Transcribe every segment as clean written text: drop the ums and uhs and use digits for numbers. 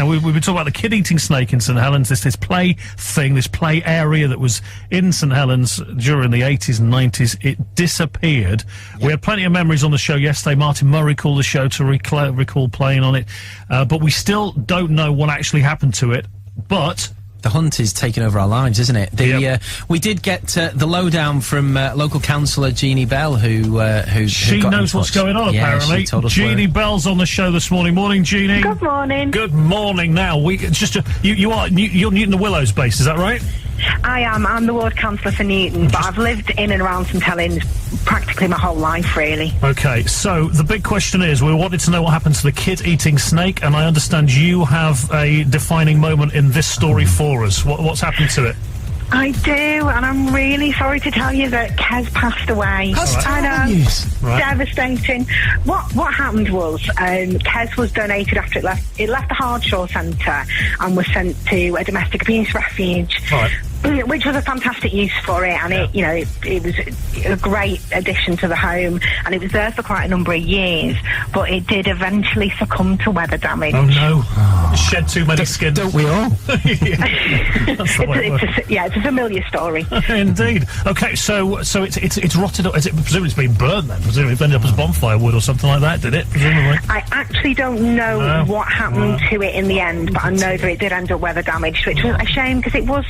Now, we've been talking about the kid-eating snake in St Helens, this play thing, this play area that was in St Helens during the 80s and 90s. It disappeared. Yep. We had plenty of memories on the show yesterday. Martin Murray called the show to recall playing on it. But we still don't know what actually happened to it. But the hunt is taking over our lives, isn't it? We did get the lowdown from local councillor Jeanie Bell, who she knows what's going on. Apparently, she told us Jeanie Bell's on the show this morning. Morning, Jeanie. Good morning. Good morning. Now you're Newton the Willows based, is that right? I am. I'm the ward councillor for Newton, but I've lived in and around St Helens practically my whole life, really. Okay, so the big question is, we wanted to know what happened to the kid-eating snake, and I understand you have a defining moment in this story for us. What's happened to it? I do, and I'm really sorry to tell you that KES passed away. I know. Right. Devastating. What happened was KES was donated after it left the Hardshaw Centre and was sent to a domestic abuse refuge. Right. Which was a fantastic use for it, and it was a great addition to the home, and it was there for quite a number of years, but it did eventually succumb to weather damage. Oh no! Shed too many skins. Don't we all? It's a familiar story. Indeed. Okay, so it's rotted up. Presumably it's been burned then. Presumably it ended up as bonfire wood or something like that, did it? Presumably. I actually don't know what happened to it in the end, but I know that it did end up weather damaged, which was a shame because it was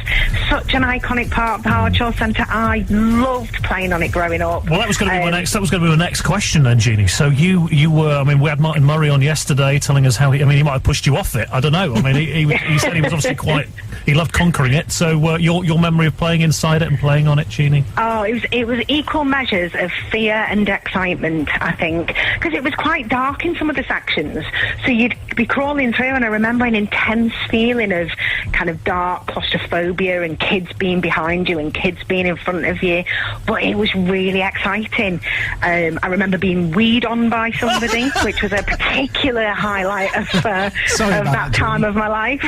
such an iconic part of the Hardshaw Centre. I loved playing on it growing up. Well, that was going to be my next. That was going to be my next question, then, Jeanie. So you were. I mean, we had Martin Murray on yesterday, telling us how he might have pushed you off it. I don't know. I mean, he said he was obviously quite. He loved conquering it. So your memory of playing inside it and playing on it, Jeanie? Oh, it was equal measures of fear and excitement, I think, because it was quite dark in some of the sections. So you'd be crawling through, and I remember an intense feeling of kind of dark claustrophobia and kids being behind you and kids being in front of you, but it was really exciting. I remember being weed on by somebody, which was a particular highlight of that time of my life.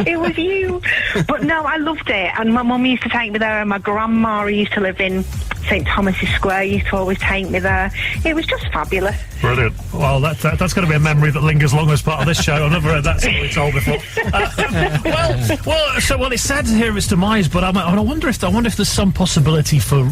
It was you. But no, I loved it, and my mum used to take me there, and my grandma, who used to live in St Thomas's Square, used to always take me there. It was just fabulous. Brilliant. Well, that's going to be a memory that lingers long as part of this show. I've never heard that story told before. Well, it's sad to hear its demise, but I wonder if there's some possibility for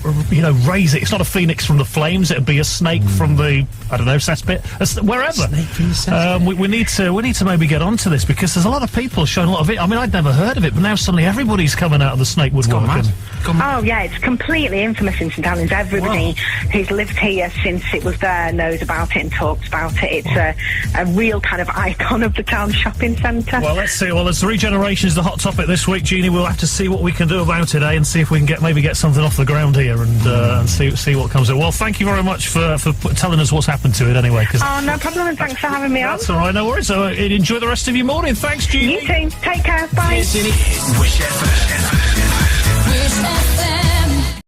raise it. It's not a phoenix from the flames; it'd be a snake from the cesspit, wherever. Snake from the cesspit. We need to maybe get onto this because there's a lot of people showing a lot of it. I mean, I'd never heard of it, but now suddenly everybody's coming out of the snake woodwork. Oh yeah, it's completely infamous in St Helens. Everybody who's lived here since it was there knows about it and talks about it. It's a real kind of icon of the town shopping centre. Well, let's see. Well, as regeneration is the hot topic this week, Jeanie, we'll have to see what we can do about it, and see if we can get something off the ground here and see what comes of it. Well, thank you very much for telling us what's happened to it anyway. Oh, no problem, and thanks for having me on. That's all right, no worries. So enjoy the rest of your morning. Thanks, Jeanie. You too. Take care. Bye. Cheers, Jeanie. Wish FM.